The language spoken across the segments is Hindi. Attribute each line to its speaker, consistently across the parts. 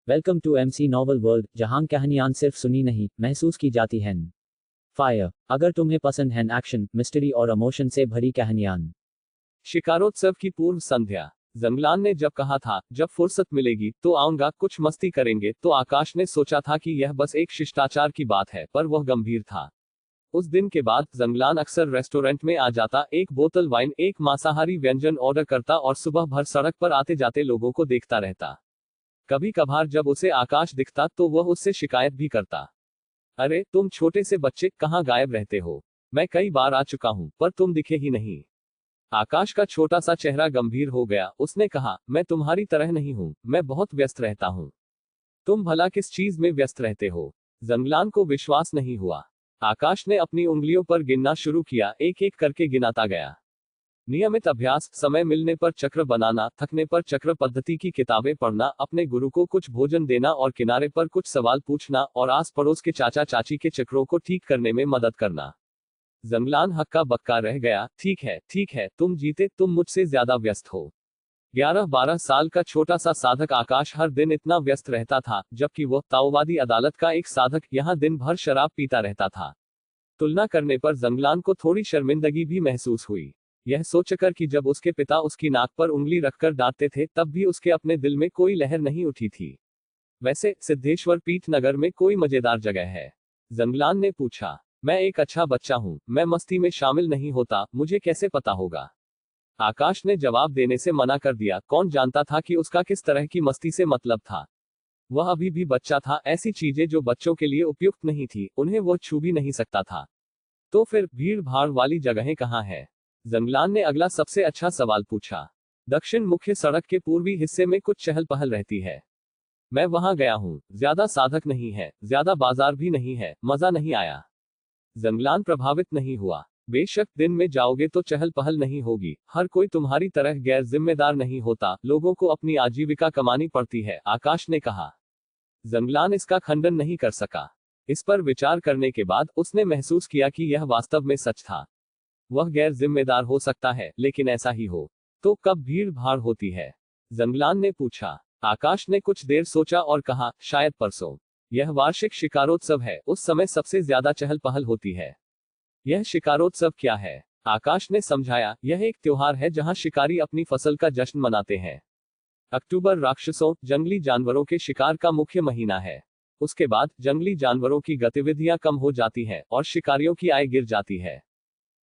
Speaker 1: Welcome to MC novel world, जहां कहानियां सिर्फ सुनी नहीं महसूस की जाती हैं। फायर, अगर तुम्हें पसंद है एक्शन, मिस्ट्री और इमोशन से भरी कहानियां।
Speaker 2: शिकारोत्सव की पूर्व संध्या। जंगलान ने जब कहा था जब फुर्सत मिलेगी तो आऊंगा, कुछ मस्ती करेंगे, तो आकाश ने सोचा था कि यह बस एक शिष्टाचार की बात है, पर वह गंभीर था। उस दिन के बाद जंगलान अक्सर रेस्टोरेंट में आ जाता, एक बोतल वाइन, एक मांसाहारी व्यंजन ऑर्डर करता और सुबह भर सड़क पर आते जाते लोगों को देखता रहता। कभी कभार जब उसे आकाश दिखता तो वह उससे शिकायत भी करता। अरे तुम छोटे से बच्चे, कहाँ गायब रहते हो? मैं कई बार आ चुका हूँ पर तुम दिखे ही नहीं। आकाश का छोटा सा चेहरा गंभीर हो गया। उसने कहा, मैं तुम्हारी तरह नहीं हूँ, मैं बहुत व्यस्त रहता हूँ। तुम भला किस चीज में व्यस्त रहते हो? जंगलान को विश्वास नहीं हुआ। आकाश ने अपनी उंगलियों पर गिनना शुरू किया, एक एक करके गिनाता गया। नियमित अभ्यास, समय मिलने पर चक्र बनाना, थकने पर चक्र पद्धति की किताबें पढ़ना, अपने गुरु को कुछ भोजन देना और किनारे पर कुछ सवाल पूछना, और आस पड़ोस के चाचा चाची के चक्रों को ठीक करने में मदद करना। जंगलान हक्का बक्का रह गया। ठीक है, तुम जीते, तुम मुझसे ज्यादा व्यस्त हो। 11-12 साल का छोटा सा साधक आकाश हर दिन इतना व्यस्त रहता था, जबकि वह ताओवादी अदालत का एक साधक यहाँ दिन भर शराब पीता रहता था। तुलना करने पर जंगलान को थोड़ी शर्मिंदगी भी महसूस हुई, यह सोचकर कि जब उसके पिता उसकी नाक पर उंगली रखकर डांटते थे तब भी उसके अपने दिल में कोई लहर नहीं उठी थी। वैसे सिद्धेश्वर पीठ नगर में कोई मजेदार जगह है? जंगलान ने पूछा। मैं एक अच्छा बच्चा हूँ, मैं मस्ती में शामिल नहीं होता, मुझे कैसे पता होगा? आकाश ने जवाब देने से मना कर दिया। कौन जानता था कि उसका किस तरह की मस्ती से मतलब था? वह अभी भी बच्चा था, ऐसी चीजें जो बच्चों के लिए उपयुक्त नहीं थी उन्हें वह छू भी नहीं सकता था। तो फिर भीड़ भाड़ वाली जगहें कहाँ है? जंगलान ने अगला सबसे अच्छा सवाल पूछा। दक्षिण मुख्य सड़क के पूर्वी हिस्से में कुछ चहल पहल रहती है। मैं वहां गया हूँ, ज्यादा साधक नहीं है, ज्यादा बाजार भी नहीं है, मजा नहीं आया। जंगलान प्रभावित नहीं हुआ। बेशक दिन में जाओगे तो चहल पहल नहीं होगी, हर कोई तुम्हारी तरह गैर जिम्मेदार नहीं होता, लोगों को अपनी आजीविका कमानी पड़ती है, आकाश ने कहा। जंगलान इसका खंडन नहीं कर सका। इस पर विचार करने के बाद उसने महसूस किया कि यह वास्तव में सच था। वह गैर जिम्मेदार हो सकता है, लेकिन ऐसा ही हो तो कब भीड़ भाड़ होती है? जंगलान ने पूछा। आकाश ने कुछ देर सोचा और कहा, शायद परसों। यह वार्षिक शिकारोत्सव है, उस समय सबसे ज्यादा चहल पहल होती है। यह शिकारोत्सव क्या है? आकाश ने समझाया, यह एक त्योहार है जहां शिकारी अपनी फसल का जश्न मनाते हैं। अक्टूबर राक्षसों, जंगली जानवरों के शिकार का मुख्य महीना है। उसके बाद जंगली जानवरों की गतिविधियां कम हो जाती हैं और शिकारियों की आय गिर जाती है।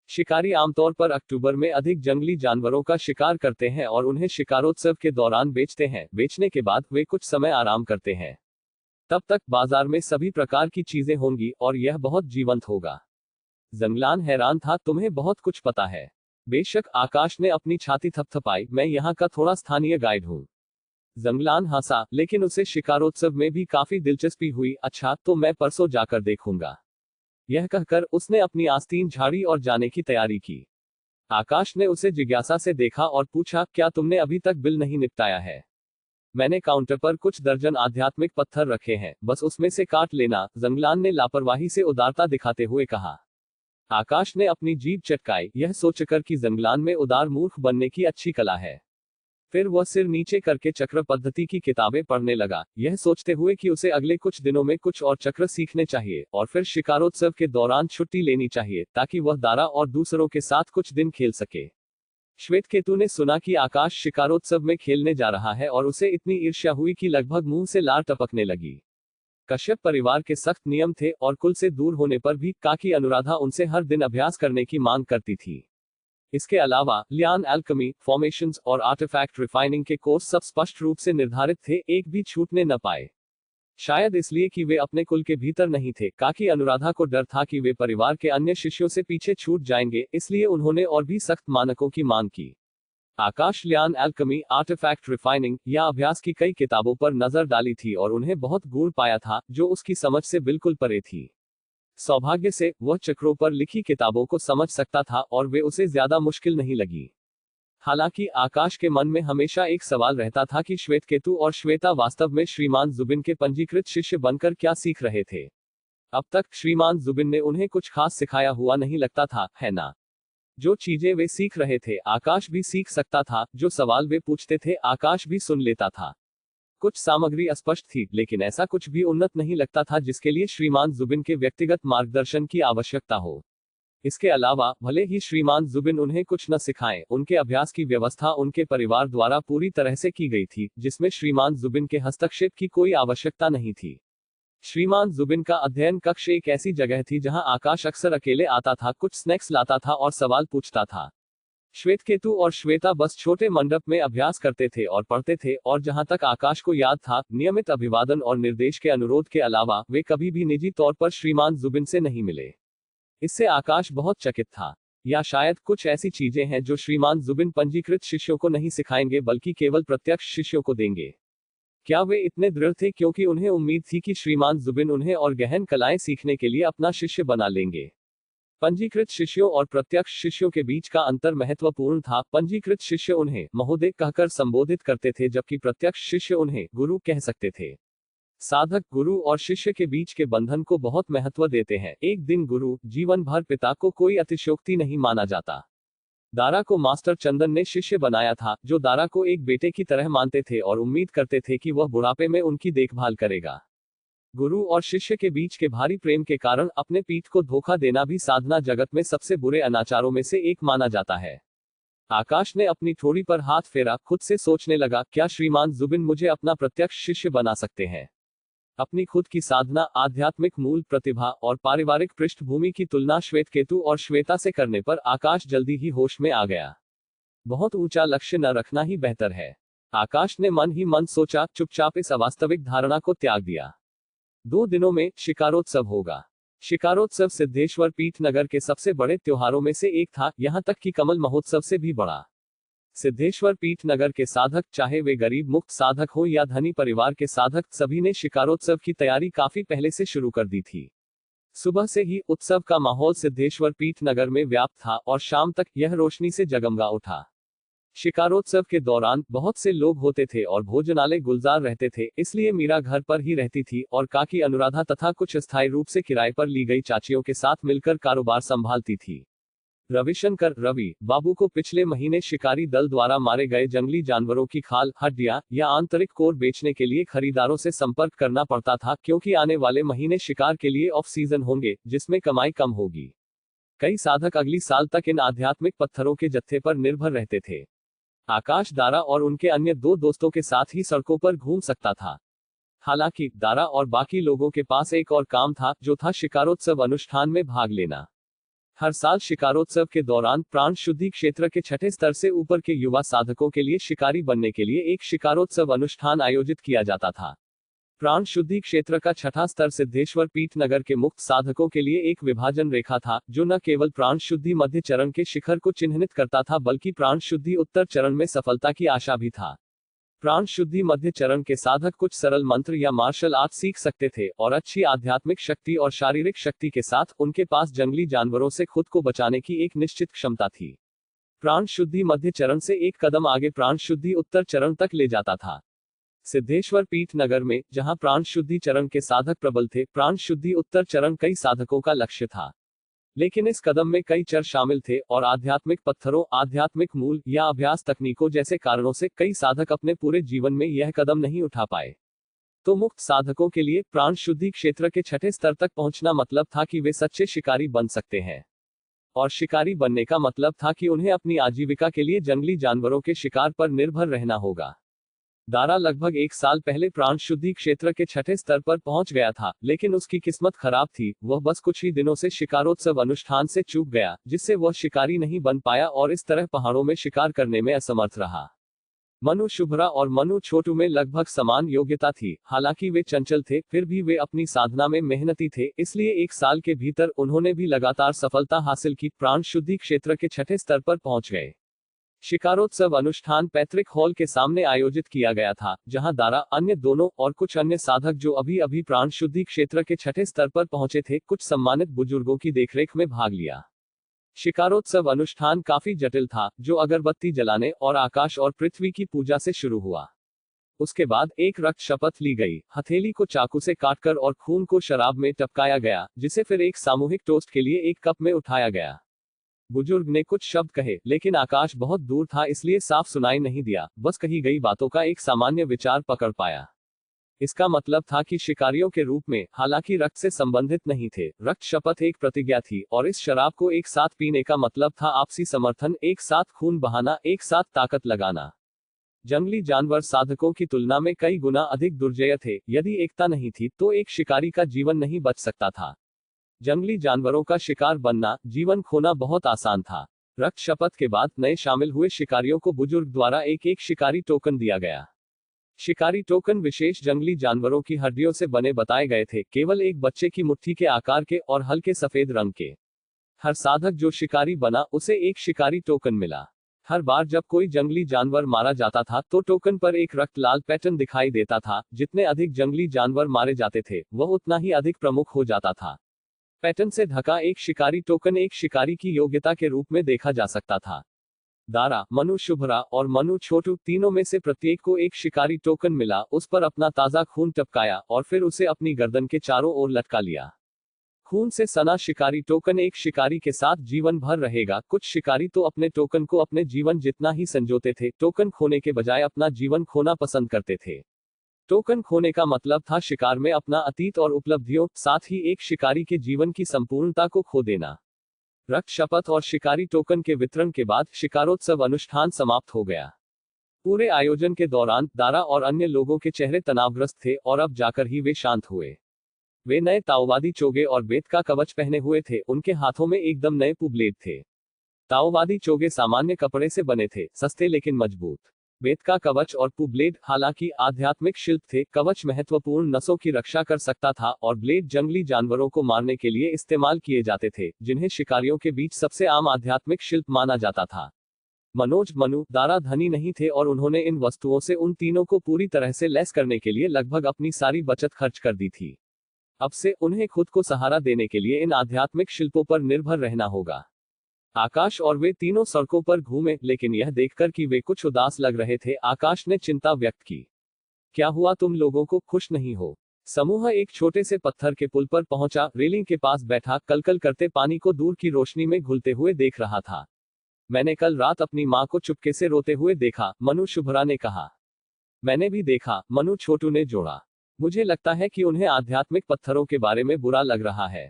Speaker 2: शिकारी आमतौर पर अक्टूबर में अधिक जंगली जानवरों का शिकार करते हैं और उन्हें शिकारोत्सव के दौरान बेचते हैं। बेचने के बाद वे कुछ समय आराम करते हैं। तब तक बाजार में सभी प्रकार की चीजें होंगी और यह बहुत जीवंत होगा। जंगलान हैरान था, तुम्हें बहुत कुछ पता है। बेशक, आकाश ने अपनी छाती थपथपाई, मैं यहाँ का थोड़ा स्थानीय गाइड हूँ। जंगलान हंसा, लेकिन उसे शिकारोत्सव में भी काफी दिलचस्पी हुई। अच्छा, तो मैं परसों जाकर देखूंगा। यह कहकर उसने अपनी आस्तीन झाड़ी और जाने की तैयारी की। आकाश ने उसे जिज्ञासा से देखा और पूछा, क्या तुमने अभी तक बिल नहीं निपटाया है? मैंने काउंटर पर कुछ दर्जन आध्यात्मिक पत्थर रखे हैं, बस उसमें से काट लेना, जंगलान ने लापरवाही से उदारता दिखाते हुए कहा। आकाश ने अपनी जीभ चटकाई, यह सोचकर कि जंगलान में उदार मूर्ख बनने की अच्छी कला है। फिर वह सिर नीचे करके चक्र पद्धति की किताबें पढ़ने लगा, यह सोचते हुए कि उसे अगले कुछ दिनों में कुछ और चक्र सीखने चाहिए और फिर शिकारोत्सव के दौरान छुट्टी लेनी चाहिए ताकि वह दारा और दूसरों के साथ कुछ दिन खेल सके। श्वेतकेतु ने सुना कि आकाश शिकारोत्सव में खेलने जा रहा है और उसे इतनी ईर्ष्या हुई कि लगभग मुंह से लार टपकने लगी। कश्यप परिवार के सख्त नियम थे और कुल से दूर होने पर भी काकी अनुराधा उनसे हर दिन अभ्यास करने की मांग करती थी। इसके अलावा लियान एल्केमी, फॉर्मेशंस और आर्टिफैक्ट रिफाइनिंग के कोर्स सब स्पष्ट रूप से निर्धारित थे, एक भी छूटने न पाए। शायद इसलिए कि वे अपने कुल के भीतर नहीं थे, काकी अनुराधा को डर था कि वे परिवार के अन्य शिष्यों से पीछे छूट जाएंगे, इसलिए उन्होंने और भी सख्त मानकों की मांग की। आकाश लियान एल्केमी, आर्टिफैक्ट रिफाइनिंग या अभ्यास की कई किताबों पर नजर डाली थी और उन्हें बहुत गूढ़ पाया था, जो उसकी समझ से बिल्कुल परे थी। सौभाग्य से वह चक्रों पर लिखी किताबों को समझ सकता था और वे उसे ज्यादा मुश्किल नहीं लगी। हालांकि आकाश के मन में हमेशा एक सवाल रहता था कि श्वेतकेतु और श्वेता वास्तव में श्रीमान जुबिन के पंजीकृत शिष्य बनकर क्या सीख रहे थे। अब तक श्रीमान जुबिन ने उन्हें कुछ खास सिखाया हुआ नहीं लगता था, है ना? जो चीजें वे सीख रहे थे आकाश भी सीख सकता था, जो सवाल वे पूछते थे आकाश भी सुन लेता था। कुछ सामग्री अस्पष्ट थी, लेकिन ऐसा कुछ भी उन्नत नहीं लगता था जिसके लिए श्रीमान जुबिन के व्यक्तिगत मार्गदर्शन की आवश्यकता हो। इसके अलावा भले ही श्रीमान जुबिन उन्हें कुछ न सिखाएं, उनके अभ्यास की व्यवस्था उनके परिवार द्वारा पूरी तरह से की गई थी, जिसमें श्रीमान जुबिन के हस्तक्षेप की कोई आवश्यकता नहीं थी। श्रीमान जुबिन का अध्ययन कक्ष एक ऐसी जगह थी जहां आकाश अक्सर अकेले आता था, कुछ स्नैक्स लाता था और सवाल पूछता था। श्वेतकेतु और श्वेता बस छोटे मंडप में अभ्यास करते थे और पढ़ते थे, और जहां तक आकाश को याद था, नियमित अभिवादन और निर्देश के अनुरोध के अलावा वे कभी भी निजी तौर पर श्रीमान जुबिन से नहीं मिले। इससे आकाश बहुत चकित था। या शायद कुछ ऐसी चीजें हैं जो श्रीमान जुबिन पंजीकृत शिष्यों को नहीं सिखाएंगे बल्कि केवल प्रत्यक्ष शिष्यों को देंगे। क्या वे इतने दृढ़ थे क्योंकि उन्हें उम्मीद थी कि श्रीमान जुबिन उन्हें और गहन कलाएं सीखने के लिए अपना शिष्य बना लेंगे। पंजीकृत शिष्यों और प्रत्यक्ष शिष्यों के बीच का अंतर महत्वपूर्ण था। पंजीकृत शिष्य उन्हें महोदय कहकर संबोधित करते थे, जबकि प्रत्यक्ष शिष्य उन्हें गुरु कह सकते थे। साधक गुरु और शिष्य के बीच के बंधन को बहुत महत्व देते हैं। एक दिन गुरु, जीवन भर पिता को कोई अतिशयोक्ति नहीं माना जाता। दारा को मास्टर चंदन ने शिष्य बनाया था, जो दारा को एक बेटे की तरह मानते थे और उम्मीद करते थे कि वह बुढ़ापे में उनकी देखभाल करेगा। गुरु और शिष्य के बीच के भारी प्रेम के कारण अपने पीठ को धोखा देना भी साधना जगत में सबसे बुरे अनाचारों में से एक माना जाता है। आकाश ने अपनी ठोड़ी पर हाथ फेरा, खुद से सोचने लगा, क्या श्रीमान जुबिन मुझे अपना प्रत्यक्ष शिष्य बना सकते हैं? अपनी खुद की साधना, आध्यात्मिक मूल प्रतिभा और पारिवारिक पृष्ठभूमि की तुलना श्वेतकेतु और श्वेता से करने पर आकाश जल्दी ही होश में आ गया। बहुत ऊंचा लक्ष्य न रखना ही बेहतर है, आकाश ने मन ही मन सोचा। चुपचाप इस अवास्तविक धारणा को त्याग दिया। 2 दिनों में शिकारोत्सव होगा। शिकारोत्सव सिद्धेश्वर पीठ नगर के सबसे बड़े त्योहारों में से एक था, यहां तक कि कमल महोत्सव से भी बड़ा। सिद्धेश्वर पीठ नगर के साधक, चाहे वे गरीब मुक्त साधक हो या धनी परिवार के साधक, सभी ने शिकारोत्सव की तैयारी काफी पहले से शुरू कर दी थी। सुबह से ही उत्सव का माहौल सिद्धेश्वर पीठ नगर में व्याप्त था और शाम तक यह रोशनी से जगमगा उठा। शिकारोत्सव के दौरान बहुत से लोग होते थे और भोजनालय गुलजार रहते थे, इसलिए मीरा घर पर ही रहती थी और काकी अनुराधा तथा कुछ अस्थायी रूप से किराए पर ली गई चाचियों के साथ मिलकर कारोबार संभालती थी। रविशंकर रवि बाबू को पिछले महीने शिकारी दल द्वारा मारे गए जंगली जानवरों की खाल, हड्डियां या आंतरिक कोर बेचने के लिए खरीदारों से संपर्क करना पड़ता था, क्योंकि आने वाले महीने शिकार के लिए ऑफ सीजन होंगे, जिसमें कमाई कम होगी। कई साधक अगली साल तक इन आध्यात्मिक पत्थरों के जत्थे पर निर्भर रहते थे। आकाश दारा और उनके अन्य 2 दोस्तों के साथ ही सड़कों पर घूम सकता था। हालांकि दारा और बाकी लोगों के पास एक और काम था, जो था शिकारोत्सव अनुष्ठान में भाग लेना। हर साल शिकारोत्सव के दौरान प्राण शुद्धि क्षेत्र के 6ठे स्तर से ऊपर के युवा साधकों के लिए शिकारी बनने के लिए एक शिकारोत्सव अनुष्ठान आयोजित किया जाता था। प्राण शुद्धि क्षेत्र का 6ठा स्तर सिद्धेश्वर पीठ नगर के मुक्त साधकों के लिए एक विभाजन रेखा था, जो न केवल प्राण शुद्धि मध्य चरण के शिखर को चिन्हित करता था, बल्कि प्राण शुद्धि उत्तर चरण में सफलता की आशा भी था। प्राण शुद्धि मध्य चरण के साधक कुछ सरल मंत्र या मार्शल आर्ट सीख सकते थे और अच्छी आध्यात्मिक शक्ति और शारीरिक शक्ति के साथ उनके पास जंगली जानवरों से खुद को बचाने की एक निश्चित क्षमता थी। प्राण शुद्धि मध्य चरण से एक कदम आगे प्राण शुद्धि उत्तर चरण तक ले जाता था। सिद्धेश्वर पीठ नगर में, जहां प्राण शुद्धि चरण के साधक प्रबल थे, प्राण शुद्धि उत्तर चरण कई साधकों का लक्ष्य था। लेकिन इस कदम में कई चर शामिल थे और आध्यात्मिक पत्थरों, आध्यात्मिक मूल या अभ्यास तकनीकों जैसे कारणों से कई साधक अपने पूरे जीवन में यह कदम नहीं उठा पाए। तो मुक्त साधकों के लिए प्राण शुद्धि क्षेत्र के 6ठे स्तर तक पहुंचना मतलब था कि वे सच्चे शिकारी बन सकते हैं, और शिकारी बनने का मतलब था कि उन्हें अपनी आजीविका के लिए जंगली जानवरों के शिकार पर निर्भर रहना होगा। दारा लगभग 1 साल पहले प्राण शुद्धि क्षेत्र के 6ठे स्तर पर पहुंच गया था, लेकिन उसकी किस्मत खराब थी। वह बस कुछ ही दिनों से शिकारोत्सव अनुष्ठान से चूक गया, जिससे वह शिकारी नहीं बन पाया और इस तरह पहाड़ों में शिकार करने में असमर्थ रहा। मनु शुभ्रा और मनु छोटू में लगभग समान योग्यता थी। हालांकि वे चंचल थे, फिर भी वे अपनी साधना में मेहनती थे, इसलिए 1 साल के भीतर उन्होंने भी लगातार सफलता हासिल की। प्राण शुद्धि क्षेत्र के 6ठे स्तर पर पहुंच गए। शिकारोत्सव अनुष्ठान पैतृक हॉल के सामने आयोजित किया गया था, जहां दारा, अन्य दोनों और कुछ अन्य साधक जो अभी अभी प्राण शुद्धि क्षेत्र के 6ठे स्तर पर पहुंचे थे, कुछ सम्मानित बुजुर्गों की देखरेख में भाग लिया। शिकारोत्सव अनुष्ठान काफी जटिल था, जो अगरबत्ती जलाने और आकाश और पृथ्वी की पूजा से शुरू हुआ। उसके बाद एक रक्त शपथ ली गई, हथेली को चाकू से काटकर और खून को शराब में टपकाया गया, जिसे फिर एक सामूहिक टोस्ट के लिए एक कप में उठाया गया। बुजुर्ग ने कुछ शब्द कहे, लेकिन आकाश बहुत दूर था, इसलिए साफ सुनाई नहीं दिया। बस कही गई बातों का एक सामान्य विचार पकड़ पाया। इसका मतलब था कि शिकारियों के रूप में, हालांकि रक्त से संबंधित नहीं थे, रक्त शपथ एक प्रतिज्ञा थी, और इस शराब को एक साथ पीने का मतलब था आपसी समर्थन, एक साथ खून बहाना, एक साथ ताकत लगाना। जंगली जानवर साधकों की तुलना में कई गुना अधिक दुर्जय थे। यदि एकता नहीं थी तो एक शिकारी का जीवन नहीं बच सकता था। जंगली जानवरों का शिकार बनना, जीवन खोना बहुत आसान था। रक्त शपथ के बाद नए शामिल हुए शिकारियों को बुजुर्ग द्वारा एक एक शिकारी टोकन दिया गया। शिकारी टोकन विशेष जंगली जानवरों की हड्डियों से बने बताए गए थे, केवल एक बच्चे की मुट्ठी के आकार के और हल्के सफेद रंग के। हर साधक जो शिकारी बना उसे एक शिकारी टोकन मिला। हर बार जब कोई जंगली जानवर मारा जाता था तो टोकन पर एक रक्त लाल पैटर्न दिखाई देता था। जितने अधिक जंगली जानवर मारे जाते थे वह उतना ही अधिक प्रमुख हो जाता था। पैटर्न से ढका एक शिकारी टोकन एक शिकारी की योग्यता के रूप में देखा जा सकता था। दारा, मनु शुभ्रा और मनु छोटू तीनों में से प्रत्येक को एक शिकारी टोकन मिला, उस पर अपना ताजा खून टपकाया और फिर उसे अपनी गर्दन के चारों ओर लटका लिया। खून से सना शिकारी टोकन एक शिकारी के साथ जीवन भर रहेगा। कुछ शिकारी तो अपने टोकन को अपने जीवन जितना ही संजोते थे, टोकन खोने के बजाय अपना जीवन खोना पसंद करते थे। टोकन खोने का मतलब था शिकार में अपना अतीत और उपलब्धियों, साथ ही एक शिकारी के जीवन की संपूर्णता को खो देना। रक्त शपथ और शिकारी टोकन के वितरण के बाद शिकारोत्सव अनुष्ठान समाप्त हो गया। पूरे आयोजन के दौरान दारा और अन्य लोगों के चेहरे तनावग्रस्त थे और अब जाकर ही वे शांत हुए। वे नए ताओवादी चोगे और बेत का कवच पहने हुए थे, उनके हाथों में एकदम नए पुबलेट थे। ताओवादी चोगे सामान्य कपड़े से बने थे, सस्ते लेकिन मजबूत। बेत का कवच और पुबलेट हालांकि आध्यात्मिक शिल्प थे। कवच महत्वपूर्ण नसों की रक्षा कर सकता था और ब्लेड जंगली जानवरों को मारने के लिए इस्तेमाल किए जाते थे, जिन्हें शिकारियों के बीच सबसे आम आध्यात्मिक शिल्प माना जाता था। मनोज, मनु, दारा धनी नहीं थे और उन्होंने इन वस्तुओं से उन तीनों को पूरी तरह से लैस करने के लिए लगभग अपनी सारी बचत खर्च कर दी थी। अब से उन्हें खुद को सहारा देने के लिए इन आध्यात्मिक शिल्पों पर निर्भर रहना होगा। आकाश और वे तीनों सड़कों पर घूमे, लेकिन यह देखकर कि वे कुछ उदास लग रहे थे, आकाश ने चिंता व्यक्त की। क्या हुआ, तुम लोगों को खुश नहीं हो? समूह एक छोटे से पत्थर के पुल पर पहुंचा, रेलिंग के पास बैठा कलकल करते पानी को दूर की रोशनी में घुलते हुए देख रहा था। मैंने कल रात अपनी माँ को चुपके से रोते हुए देखा, मनु शुभ्रा ने कहा। मैंने भी देखा, मनु छोटू ने जोड़ा। मुझे लगता है कि उन्हें आध्यात्मिक पत्थरों के बारे में बुरा लग रहा है।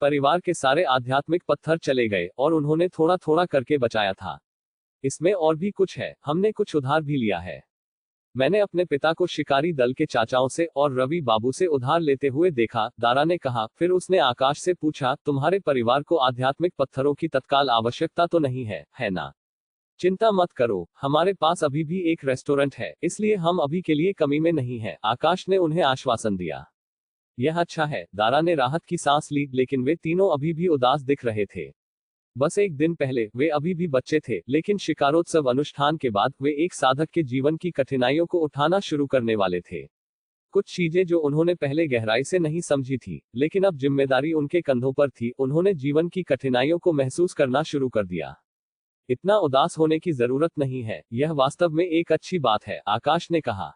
Speaker 2: परिवार के सारे आध्यात्मिक पत्थर चले गए और उन्होंने थोड़ा थोड़ा करके बचाया था। इसमें और भी कुछ है, हमने कुछ उधार भी लिया है। मैंने अपने पिता को शिकारी दल के चाचाओं से और रवि बाबू से उधार लेते हुए देखा, दारा ने कहा। फिर उसने आकाश से पूछा, तुम्हारे परिवार को आध्यात्मिक पत्थरों की तत्काल आवश्यकता तो नहीं है, है ना? चिंता मत करो, हमारे पास अभी भी एक रेस्टोरेंट है, इसलिए हम अभी के लिए कमी में नहीं है, आकाश ने उन्हें आश्वासन दिया। यह अच्छा है, दारा ने राहत की सांस ली, लेकिन वे तीनों अभी भी उदास दिख रहे थे। बस एक दिन पहले वे अभी भी बच्चे थे, लेकिन शिकारोत्सव अनुष्ठान के बाद वे एक साधक के जीवन की कठिनाइयों को उठाना शुरू करने वाले थे। कुछ चीजें जो उन्होंने पहले गहराई से नहीं समझी थी, लेकिन अब जिम्मेदारी उनके कंधों पर थी, उन्होंने जीवन की कठिनाइयों को महसूस करना शुरू कर दिया। इतना उदास होने की जरूरत नहीं है, यह वास्तव में एक अच्छी बात है, आकाश ने कहा।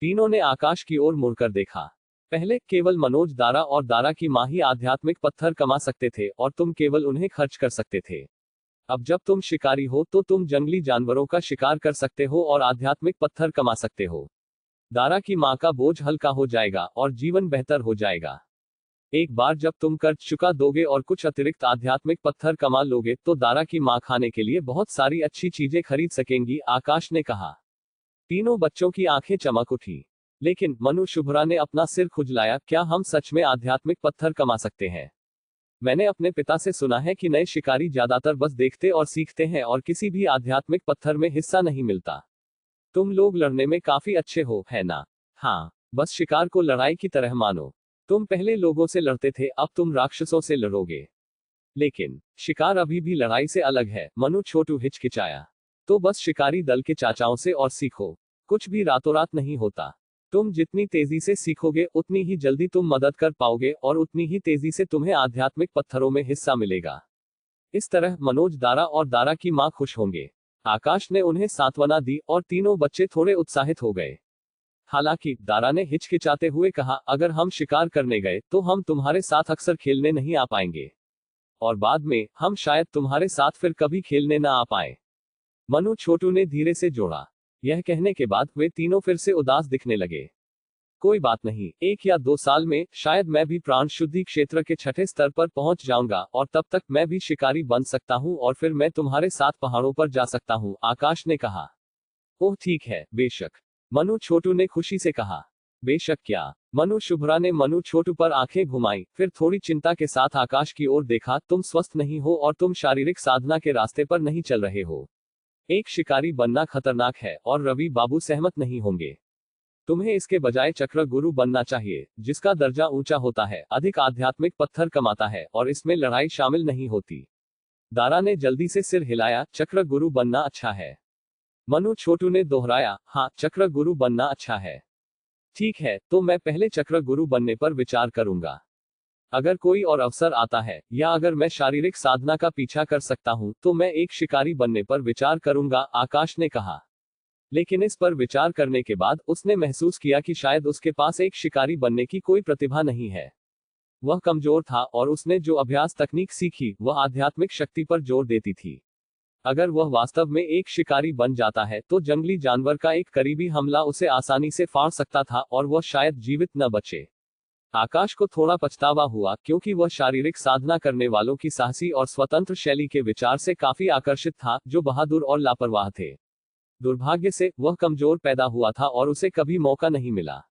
Speaker 2: तीनों ने आकाश की ओर मुड़कर देखा। पहले केवल मनोज, दारा और दारा की मां ही आध्यात्मिक पत्थर कमा सकते थे और तुम केवल उन्हें खर्च कर सकते थे। अब जब तुम शिकारी हो तो तुम जंगली जानवरों का शिकार कर सकते हो और आध्यात्मिक पत्थर कमा सकते हो। दारा की मां का बोझ हल्का हो जाएगा और जीवन बेहतर हो जाएगा। एक बार जब तुम कर्ज चुका दोगे और कुछ अतिरिक्त आध्यात्मिक पत्थर कमा लोगे तो दारा की मां खाने के लिए बहुत सारी अच्छी चीजें खरीद सकेंगी, आकाश ने कहा। तीनों बच्चों की आंखें चमक उठी। लेकिन मनु शुभ्रा ने अपना सिर खुजलाया, क्या हम सच में आध्यात्मिक पत्थर कमा सकते हैं? मैंने अपने पिता से सुना है कि नए शिकारी ज्यादातर बस देखते और सीखते हैं और किसी भी आध्यात्मिक पत्थर में हिस्सा नहीं मिलता। तुम लोग लड़ने में काफी अच्छे हो, है ना? हाँ, बस शिकार को लड़ाई की तरह मानो। तुम पहले लोगों से लड़ते थे, अब तुम राक्षसों से लड़ोगे। लेकिन शिकार अभी भी लड़ाई से अलग है, मनु छोटू हिचकिचाया। तो बस शिकारी दल के चाचाओं से और सीखो। कुछ भी रातों रात नहीं होता। तुम जितनी तेजी से सीखोगे उतनी ही जल्दी तुम मदद कर पाओगे और उतनी ही तेजी से तुम्हें आध्यात्मिक पत्थरों में हिस्सा मिलेगा। इस तरह मनोज, दारा और दारा की मां खुश होंगे। आकाश ने उन्हें सांत्वना दी और तीनों बच्चे थोड़े उत्साहित हो गए। हालांकि दारा ने हिचकिचाते हुए कहा, अगर हम शिकार करने गए तो हम तुम्हारे साथ अक्सर खेलने नहीं आ पाएंगे और बाद में हम शायद तुम्हारे साथ फिर कभी खेलने ना आ पाए। मनु छोटू ने धीरे से जोड़ा। यह कहने के बाद वे तीनों फिर से उदास दिखने लगे। कोई बात नहीं, 1 या 2 साल में शायद मैं भी प्राण शुद्धि क्षेत्र के 6ठे स्तर पर पहुंच जाऊंगा और तब तक मैं भी शिकारी बन सकता हूं और फिर मैं तुम्हारे साथ पहाड़ों पर जा सकता हूं, आकाश ने कहा। ओह ठीक है, बेशक, मनु छोटू ने खुशी से कहा। बेशक क्या? मनु शुभ्रा ने मनु छोटू पर आंखें घुमाई, फिर थोड़ी चिंता के साथ आकाश की ओर देखा। तुम स्वस्थ नहीं हो और तुम शारीरिक साधना के रास्ते पर नहीं चल रहे हो। एक शिकारी बनना खतरनाक है और रवि बाबू सहमत नहीं होंगे। तुम्हें इसके बजाय चक्र गुरु बनना चाहिए, जिसका दर्जा ऊंचा होता है, अधिक आध्यात्मिक पत्थर कमाता है और इसमें लड़ाई शामिल नहीं होती। दारा ने जल्दी से सिर हिलाया, चक्र गुरु बनना अच्छा है। मनु छोटू ने दोहराया, हाँ, चक्र गुरु बनना अच्छा है। ठीक है, तो मैं पहले चक्र गुरु बनने पर विचार करूंगा। अगर कोई और अवसर आता है या अगर मैं शारीरिक साधना का पीछा कर सकता हूं तो मैं एक शिकारी बनने पर विचार करूंगा, आकाश ने कहा। लेकिन इस पर विचार करने के बाद उसने महसूस किया कि शायद उसके पास एक शिकारी बनने की कोई प्रतिभा नहीं है। वह कमजोर था और उसने जो अभ्यास तकनीक सीखी वह आध्यात्मिक शक्ति पर जोर देती थी। अगर वह वास्तव में एक शिकारी बन जाता है तो जंगली जानवर का एक करीबी हमला उसे आसानी से फाड़ सकता था और वह शायद जीवित न बचे। आकाश को थोड़ा पछतावा हुआ क्योंकि वह शारीरिक साधना करने वालों की साहसी और स्वतंत्र शैली के विचार से काफी आकर्षित था, जो बहादुर और लापरवाह थे। दुर्भाग्य से वह कमजोर पैदा हुआ था और उसे कभी मौका नहीं मिला।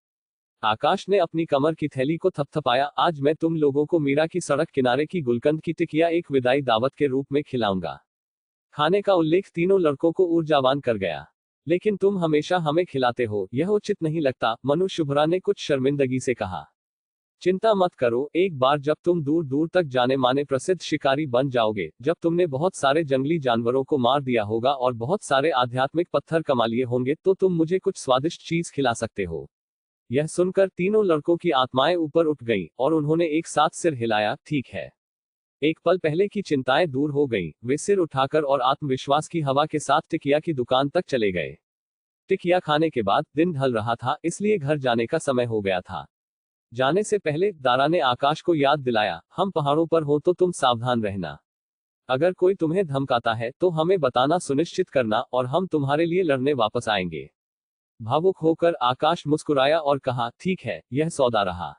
Speaker 2: आकाश ने अपनी कमर की थैली को थपथपाया, आज मैं तुम लोगों को मीरा की सड़क किनारे की गुलकंद की टिकिया एक विदाई दावत के रूप में खिलाऊंगा। खाने का उल्लेख तीनों लड़कों को ऊर्जावान कर गया। लेकिन तुम हमेशा हमें खिलाते हो, यह उचित नहीं लगता, मनु शुभ्रा ने कुछ शर्मिंदगी से कहा। चिंता मत करो, एक बार जब तुम दूर दूर तक जाने माने प्रसिद्ध शिकारी बन जाओगे, जब तुमने बहुत सारे जंगली जानवरों को मार दिया होगा और बहुत सारे आध्यात्मिक पत्थर कमा लिए होंगे, तो तुम मुझे कुछ स्वादिष्ट चीज खिला सकते हो। यह सुनकर तीनों लड़कों की आत्माएं ऊपर उठ गईं और उन्होंने एक साथ सिर हिलाया, ठीक है। एक पल पहले की चिंताएं दूर हो गईं, वे सिर उठाकर और आत्मविश्वास की हवा के साथ टिकिया की दुकान तक चले गए। टिकिया खाने के बाद दिन ढल रहा था, इसलिए घर जाने का समय हो गया था। जाने से पहले दारा ने आकाश को याद दिलाया, हम पहाड़ों पर हो तो तुम सावधान रहना। अगर कोई तुम्हें धमकाता है तो हमें बताना सुनिश्चित करना और हम तुम्हारे लिए लड़ने वापस आएंगे। भावुक होकर आकाश मुस्कुराया और कहा, ठीक है, यह सौदा रहा।